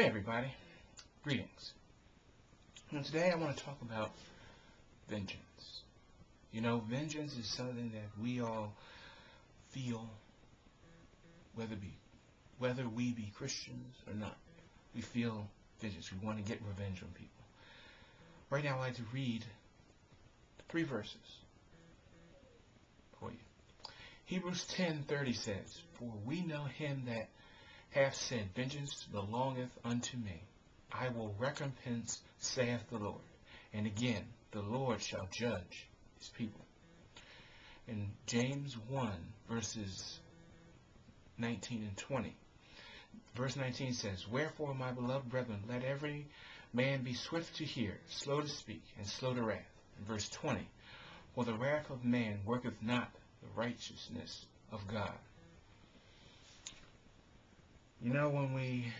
Hey everybody, greetings. And today I want to talk about vengeance. You know, vengeance is something that we all feel, whether we be Christians or not. We feel vengeance. We want to get revenge on people. Right now I'd like to read 3 verses for you. Hebrews 10:30 says, "For we know him that hath said, Vengeance belongeth unto me. I will recompense, saith the Lord. And again, the Lord shall judge his people." In James 1, verses 19 and 20, verse 19 says, "Wherefore, my beloved brethren, let every man be swift to hear, slow to speak, and slow to wrath." In verse 20, "For the wrath of man worketh not the righteousness of God." You know, when we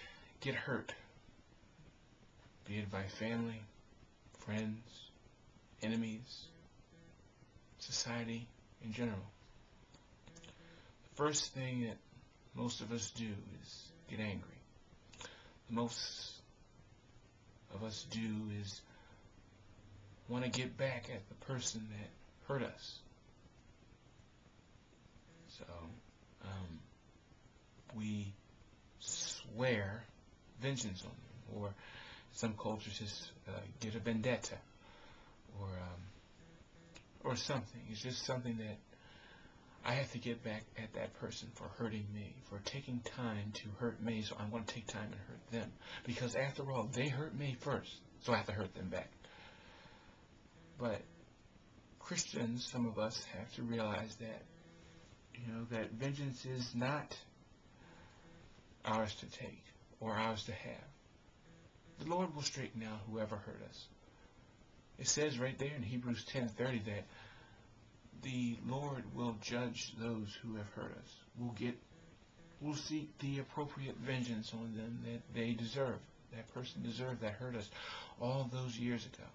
get hurt, be it by family, friends, enemies, society in general, the first thing that most of us do is get angry. Most of us do is want to get back at the person that hurt us. So, we swear vengeance on them, or some cultures just get a vendetta, or something. It's just something that I have to get back at that person for hurting me, for taking time to hurt me, so I want to take time and hurt them. Because after all, they hurt me first, so I have to hurt them back. But Christians, some of us, have to realize that, that vengeance is not ours to take or ours to have. The Lord will straighten out whoever hurt us. It says right there in Hebrews 10:30 that the Lord will judge those who have hurt us. We'll seek the appropriate vengeance on them that they deserve. That person deserved that hurt us all those years ago.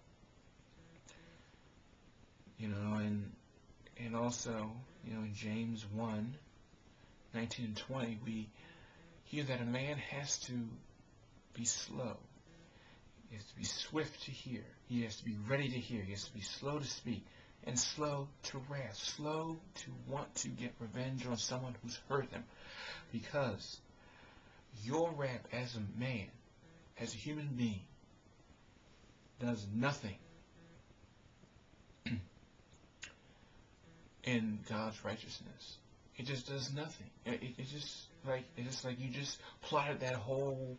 And also, in James 1:19 and 20, we hear that a man has to be slow. He has to be swift to hear. He has to be ready to hear. He has to be slow to speak and slow to wrath. Slow to want to get revenge on someone who's hurt them. Because your wrath as a man, as a human being, does nothing in God's righteousness. It just does nothing. It's just like you just plotted that whole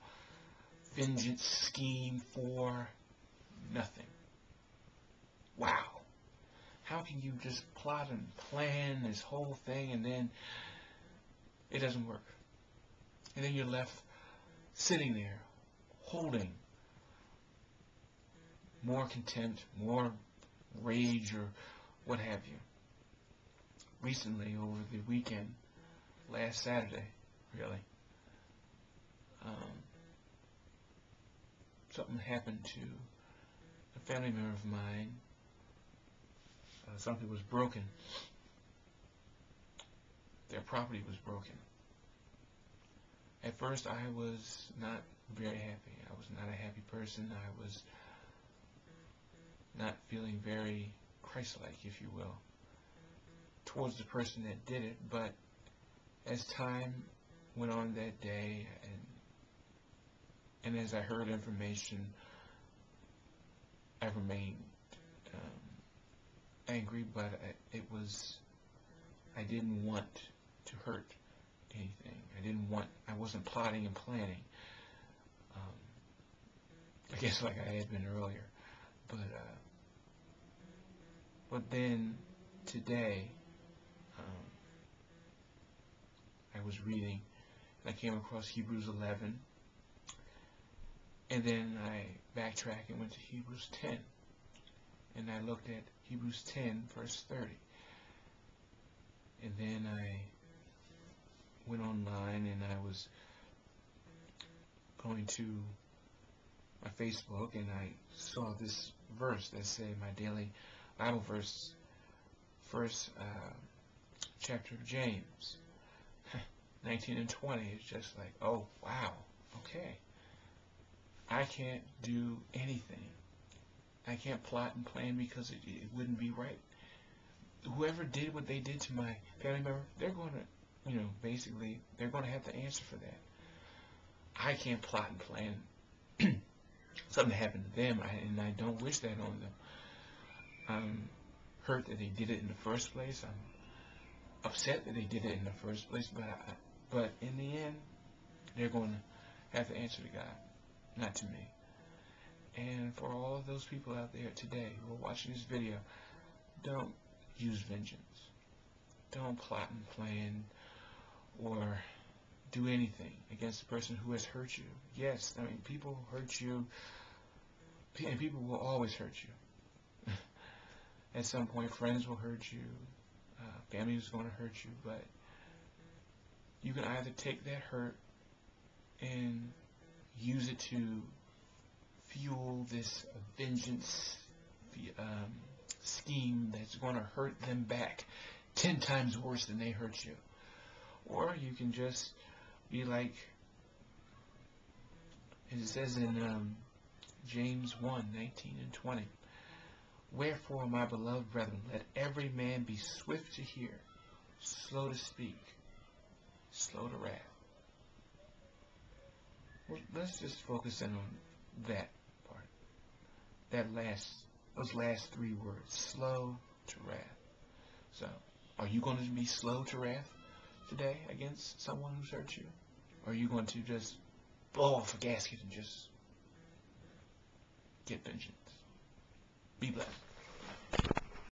vengeance scheme for nothing. Wow. How can you just plot and plan this whole thing and then it doesn't work? And then you're left sitting there holding more contempt, more rage, or what have you. Recently, over the weekend, last Saturday, really, something happened to a family member of mine. Something was broken. Their property was broken. At first, I was not very happy. I was not a happy person. I was not feeling very Christ-like, if you will, towards the person that did it. But as time went on that day, and as I heard information, I remained angry, but I didn't want to hurt anything. I wasn't plotting and planning, I guess like I had been earlier. But then today, I was reading, and I came across Hebrews 11, and then I backtracked and went to Hebrews 10, and I looked at Hebrews 10, verse 30, and then I went online and I was going to my Facebook, and I saw this verse that said, my daily Bible verse, first chapter of James, 19 and 20. It's just like, oh, wow, okay. I can't do anything. I can't plot and plan because it wouldn't be right. Whoever did what they did to my family member, they're going to, basically, they're going to have to answer for that. I can't plot and plan something to happen to them, and I don't wish that on them. I'm hurt that they did it in the first place. I'm upset that they did it in the first place, but in the end, they're going to have to answer to God, not to me. And for all of those people out there today who are watching this video, don't use vengeance. Don't plot and plan or do anything against the person who has hurt you. Yes, I mean, people hurt you, and people will always hurt you. At some point, friends will hurt you, family is going to hurt you, but you can either take that hurt and use it to fuel this vengeance scheme that's going to hurt them back 10 times worse than they hurt you. Or you can just be like, as it says in James 1:19-20, "Wherefore, my beloved brethren, let every man be swift to hear, slow to speak, slow to wrath." Well, let's just focus in on that part. Those last 3 words, slow to wrath. So, are you going to be slow to wrath today against someone who's hurt you? Or are you going to just blow off a gasket and just get vengeance? Be blessed.